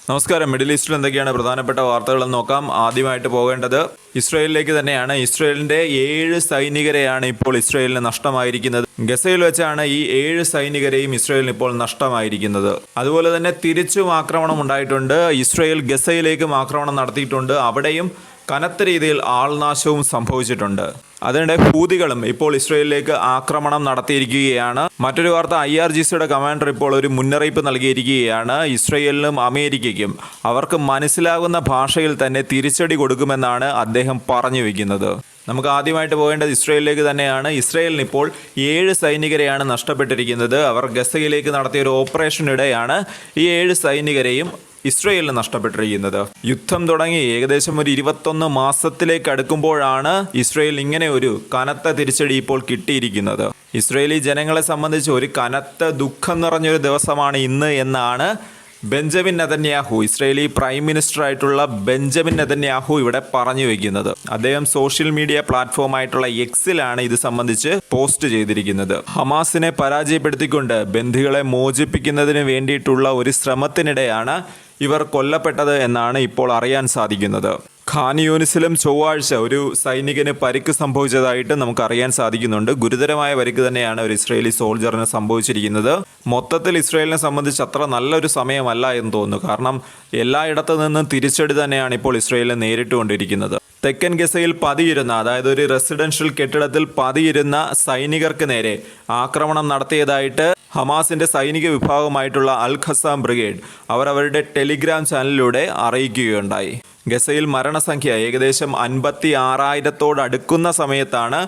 നമസ്കാരം. മിഡിൽ ഈസ്റ്റിൽ എന്തൊക്കെയാണ് പ്രധാനപ്പെട്ട വാർത്തകളെന്ന് നോക്കാം. ആദ്യമായിട്ട് പോകേണ്ടത് ഇസ്രയേലിലേക്ക് തന്നെയാണ്. ഇസ്രയേലിന്റെ 7 സൈനികരെയാണ് ഇപ്പോൾ ഇസ്രയേലിന് നഷ്ടമായിരിക്കുന്നത്. ഗസയിൽ വെച്ചാണ് ഈ 7 സൈനികരെയും ഇസ്രയേലിന് ഇപ്പോൾ നഷ്ടമായിരിക്കുന്നത്. അതുപോലെ തന്നെ തിരിച്ചും ആക്രമണം ഉണ്ടായിട്ടുണ്ട്. ഇസ്രയേൽ ഗസയിലേക്കും ആക്രമണം നടത്തിയിട്ടുണ്ട്. അവിടെയും കനത്ത രീതിയിൽ ആൾനാശവും സംഭവിച്ചിട്ടുണ്ട്. അതിനിടെ ഹൂതികളും ഇപ്പോൾ ഇസ്രയേലിലേക്ക് ആക്രമണം നടത്തിയിരിക്കുകയാണ്. മറ്റൊരു വാർത്ത, IRGCയുടെ കമാൻഡർ ഇപ്പോൾ ഒരു മുന്നറിയിപ്പ് നൽകിയിരിക്കുകയാണ്. ഇസ്രയേലിനും അമേരിക്കയ്ക്കും അവർക്ക് മനസ്സിലാകുന്ന ഭാഷയിൽ തന്നെ തിരിച്ചടി കൊടുക്കുമെന്നാണ് അദ്ദേഹം പറഞ്ഞു വയ്ക്കുന്നത്. നമുക്ക് ആദ്യമായിട്ട് പോകേണ്ടത് ഇസ്രയേലിലേക്ക് തന്നെയാണ്. ഇസ്രയേലിന് ഇപ്പോൾ 7 സൈനികരെയാണ് നഷ്ടപ്പെട്ടിരിക്കുന്നത്. അവർ ഗസയിലേക്ക് നടത്തിയ ഒരു ഓപ്പറേഷനിടെയാണ് ഈ 7 സൈനികരെയും ഇസ്രയേലിന് നഷ്ടപ്പെട്ടിരിക്കുന്നത്. യുദ്ധം തുടങ്ങി ഏകദേശം ഒരു 21 മാസത്തിലേക്ക് അടുക്കുമ്പോഴാണ് ഇസ്രയേൽ ഇങ്ങനെ ഒരു കനത്ത തിരിച്ചടി ഇപ്പോൾ കിട്ടിയിരിക്കുന്നത്. ഇസ്രയേലി ജനങ്ങളെ സംബന്ധിച്ച് ഒരു കനത്ത ദുഃഖം നിറഞ്ഞൊരു ദിവസമാണ് ഇന്ന് എന്നാണ് Benjamin Netanyahu, Israeli prime minister ആയിട്ടുള്ള ബെഞ്ചമിൻ നെതന്യാഹു ഇവിടെ പറഞ്ഞു വയ്ക്കുന്നത്. അദ്ദേഹം സോഷ്യൽ മീഡിയ പ്ലാറ്റ്ഫോമായിട്ടുള്ള എക്സിലാണ് ഇത് സംബന്ധിച്ച് പോസ്റ്റ് ചെയ്തിരിക്കുന്നത്. ഹമാസിനെ പരാജയപ്പെടുത്തിക്കൊണ്ട് ബന്ദികളെ മോചിപ്പിക്കുന്നതിന് വേണ്ടിയിട്ടുള്ള ഒരു ശ്രമത്തിനിടെയാണ് ഇവർ കൊല്ലപ്പെട്ടത് എന്നാണ് ഇപ്പോൾ അറിയാൻ സാധിക്കുന്നത്. ഖാൻ യൂനിസിലും ചൊവ്വാഴ്ച ഒരു സൈനികന് പരിക്ക് സംഭവിച്ചതായിട്ട് നമുക്ക് അറിയാൻ സാധിക്കുന്നുണ്ട്. ഗുരുതരമായ പരിക്ക് തന്നെയാണ് ഒരു ഇസ്രയേലി സോൾജറിന് സംഭവിച്ചിരിക്കുന്നത്. മൊത്തത്തിൽ ഇസ്രയേലിനെ സംബന്ധിച്ച് അത്ര നല്ലൊരു സമയമല്ല എന്ന് തോന്നുന്നു. കാരണം എല്ലായിടത്തു നിന്നും തിരിച്ചടി തന്നെയാണ് ഇപ്പോൾ ഇസ്രയേലിനെ നേരിട്ടുകൊണ്ടിരിക്കുന്നത്. തെക്കൻ ഗസയിൽ പതിയിരുന്ന, അതായത് ഒരു റെസിഡൻഷ്യൽ കെട്ടിടത്തിൽ പതിയിരുന്ന സൈനികർക്ക് നേരെ ആക്രമണം നടത്തിയതായിട്ട് ഹമാസിന്റെ സൈനിക വിഭാഗമായിട്ടുള്ള അൽ ഖസാം ബ്രിഗേഡ് അവരുടെ ടെലിഗ്രാം ചാനലിലൂടെ അറിയിക്കുകയുണ്ടായി. ഗസയിൽ മരണസംഖ്യ ഏകദേശം 56,000 അടുക്കുന്ന സമയത്താണ്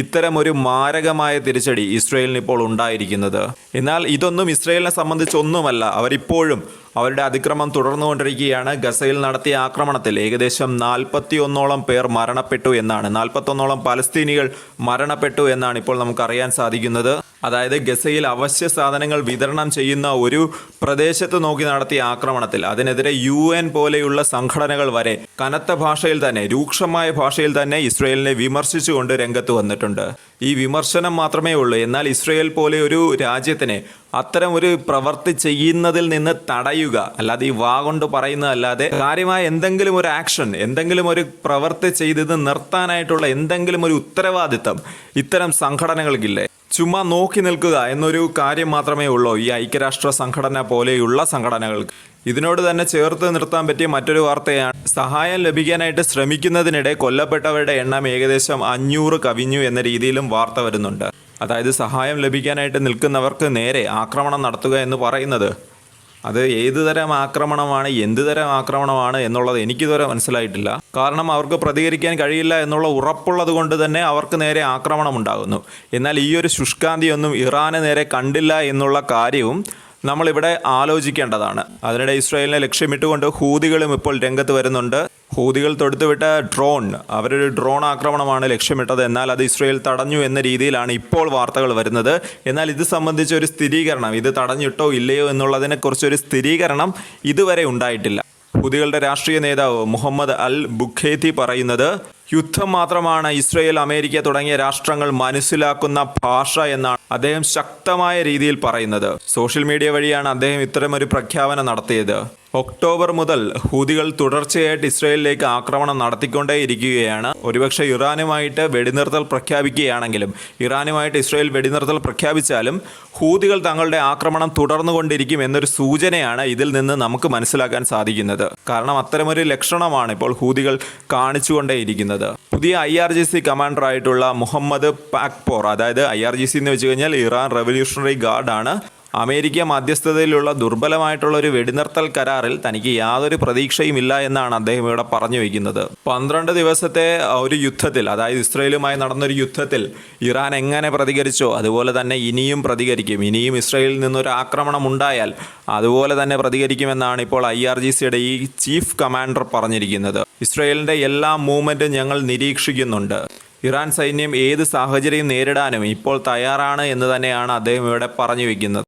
ഇത്തരം ഒരു മാരകമായ തിരിച്ചടി ഇസ്രയേലിന് ഇപ്പോൾ ഉണ്ടായിരിക്കുന്നത്. എന്നാൽ ഇതൊന്നും ഇസ്രയേലിനെ സംബന്ധിച്ചൊന്നുമല്ല. അവരിപ്പോഴും അവരുടെ അതിക്രമം തുടർന്നുകൊണ്ടിരിക്കുകയാണ്. ഗസയിൽ നടത്തിയ ആക്രമണത്തിൽ ഏകദേശം 41ഓളം പേർ മരണപ്പെട്ടു എന്നാണ്, 41ഓളം പലസ്തീനികൾ മരണപ്പെട്ടു എന്നാണ് ഇപ്പോൾ നമുക്കറിയാൻ സാധിക്കുന്നത്. അതായത് ഗസയിൽ അവശ്യ സാധനങ്ങൾ വിതരണം ചെയ്യുന്ന ഒരു പ്രദേശത്ത് നോക്കി നടത്തിയ ആക്രമണത്തിൽ അതിനെതിരെ UN പോലെയുള്ള സംഘടനകൾ വരെ കനത്ത ഭാഷയിൽ തന്നെ, രൂക്ഷമായ ഭാഷയിൽ തന്നെ ഇസ്രയേലിനെ വിമർശിച്ചുകൊണ്ട് രംഗത്ത് വന്നിട്ടുണ്ട്. ഈ വിമർശനം മാത്രമേ ഉള്ളൂ. എന്നാൽ ഇസ്രയേൽ പോലെ ഒരു രാജ്യത്തിനെ അത്തരം ഒരു പ്രവൃത്തി ചെയ്യുന്നതിൽ നിന്ന് തടയുക, അല്ലാതെ ഈ വാ കൊണ്ട് പറയുന്നതല്ലാതെ കാര്യമായ എന്തെങ്കിലും ഒരു ആക്ഷൻ, എന്തെങ്കിലും ഒരു പ്രവൃത്തി ചെയ്തത് നിർത്താനായിട്ടുള്ള എന്തെങ്കിലും ഒരു ഉത്തരവാദിത്തം ഇത്തരം സംഘടനകൾക്കില്ലേ? ചുമ്മാ നോക്കി നിൽക്കുക എന്നൊരു കാര്യം മാത്രമേ ഉള്ളൂ ഈ ഐക്യരാഷ്ട്ര സംഘടന പോലെയുള്ള സംഘടനകൾക്ക്. ഇതിനോട് തന്നെ ചേർത്ത് നിർത്താൻ പറ്റിയ മറ്റൊരു വാർത്തയാണ്, സഹായം ലഭിക്കാനായിട്ട് ശ്രമിക്കുന്നതിനിടെ കൊല്ലപ്പെട്ടവരുടെ എണ്ണം ഏകദേശം 500 കവിഞ്ഞു എന്ന രീതിയിലും വാർത്ത വരുന്നുണ്ട്. അതായത് സഹായം ലഭിക്കാനായിട്ട് നിൽക്കുന്നവർക്ക് നേരെ ആക്രമണം നടത്തുക എന്ന് പറയുന്നത്, അത് ഏതുതരം ആക്രമണമാണ്, എന്ത് തരം ആക്രമണമാണ് എന്നുള്ളത് എനിക്കിതുവരെ മനസ്സിലായിട്ടില്ല. കാരണം അവർക്ക് പ്രതികരിക്കാൻ കഴിയില്ല എന്നുള്ള ഉറപ്പുള്ളത് കൊണ്ട് തന്നെ അവർക്ക് നേരെ ആക്രമണം ഉണ്ടാകുന്നു. എന്നാൽ ഈ ഒരു ശുഷ്കാന്തിയൊന്നും ഇറാന് നേരെ കണ്ടില്ല എന്നുള്ള കാര്യവും നമ്മളിവിടെ ആലോചിക്കേണ്ടതാണ്. അതിനിടെ ഇസ്രായേലിനെ ലക്ഷ്യമിട്ടുകൊണ്ട് ഹൂതികളും ഇപ്പോൾ രംഗത്ത് വരുന്നുണ്ട്. ഹൂതികൾ തൊടുത്തുവിട്ട ഡ്രോൺ, അവരൊരു ഡ്രോൺ ആക്രമണമാണ് ലക്ഷ്യമിട്ടത്. എന്നാൽ അത് ഇസ്രായേൽ തടഞ്ഞു എന്ന രീതിയിലാണ് ഇപ്പോൾ വാർത്തകൾ വരുന്നത്. എന്നാൽ ഇത് സംബന്ധിച്ച ഒരു സ്ഥിരീകരണം, ഇത് തടഞ്ഞിട്ടോ ഇല്ലയോ എന്നുള്ളതിനെക്കുറിച്ചൊരു സ്ഥിരീകരണം ഇതുവരെ ഉണ്ടായിട്ടില്ല. ഹൂതികളുടെ രാഷ്ട്രീയ നേതാവ് മുഹമ്മദ് അൽ ബുഖേത്തി പറയുന്നത്, യുദ്ധം മാത്രമാണ് ഇസ്രയേൽ, അമേരിക്ക തുടങ്ങിയ രാഷ്ട്രങ്ങൾ മനസ്സിലാക്കുന്ന ഭാഷ എന്നാണ് അദ്ദേഹം ശക്തമായ രീതിയിൽ പറയുന്നത്. സോഷ്യൽ മീഡിയ വഴിയാണ് അദ്ദേഹം ഇത്തരമൊരു പ്രഖ്യാപനം നടത്തിയത്. ഒക്ടോബർ മുതൽ ഹൂതികൾ തുടർച്ചയായിട്ട് ഇസ്രയേലിലേക്ക് ആക്രമണം നടത്തിക്കൊണ്ടേയിരിക്കുകയാണ്. ഒരുപക്ഷെ ഇറാനുമായിട്ട് വെടിനിർത്തൽ പ്രഖ്യാപിക്കുകയാണെങ്കിലും, ഇറാനുമായിട്ട് ഇസ്രയേൽ വെടിനിർത്തൽ പ്രഖ്യാപിച്ചാലും ഹൂതികൾ തങ്ങളുടെ ആക്രമണം തുടർന്നുകൊണ്ടിരിക്കും എന്നൊരു സൂചനയാണ് ഇതിൽ നിന്ന് നമുക്ക് മനസ്സിലാക്കാൻ സാധിക്കുന്നത്. കാരണം അത്തരമൊരു ലക്ഷണമാണ് ഇപ്പോൾ ഹൂതികൾ കാണിച്ചുകൊണ്ടേയിരിക്കുന്നത്. പുതിയ IRGC കമാൻഡർ ആയിട്ടുള്ള മുഹമ്മദ് പാക്പോർ, അതായത് IRGC എന്ന് വെച്ച് കഴിഞ്ഞാൽ ഇറാൻ റവല്യൂഷണറി ഗാർഡാണ്, അമേരിക്ക മധ്യസ്ഥതയിലുള്ള ദുർബലമായിട്ടുള്ള ഒരു വെടിനിർത്തൽ കരാറിൽ തനിക്ക് യാതൊരു പ്രതീക്ഷയും ഇല്ല എന്നാണ് അദ്ദേഹം ഇവിടെ പറഞ്ഞു വയ്ക്കുന്നത്. 12 ദിവസത്തെ ഒരു യുദ്ധത്തിൽ, അതായത് ഇസ്രയേലുമായി നടന്നൊരു യുദ്ധത്തിൽ ഇറാൻ എങ്ങനെ പ്രതികരിച്ചോ അതുപോലെ തന്നെ ഇനിയും പ്രതികരിക്കും. ഇനിയും ഇസ്രയേലിൽ നിന്നൊരു ആക്രമണം ഉണ്ടായാൽ അതുപോലെ തന്നെ പ്രതികരിക്കുമെന്നാണ് ഇപ്പോൾ IRGCയുടെ ഈ ചീഫ് കമാൻഡർ പറഞ്ഞിരിക്കുന്നത്. ഇസ്രയേലിൻ്റെ എല്ലാ മൂവ്മെൻറ്റും ഞങ്ങൾ നിരീക്ഷിക്കുന്നുണ്ട്. ഇറാൻ സൈന്യം ഏത് സാഹചര്യം നേരിടാനും ഇപ്പോൾ തയ്യാറാണ് എന്ന് തന്നെയാണ് അദ്ദേഹം ഇവിടെ പറഞ്ഞു വയ്ക്കുന്നത്.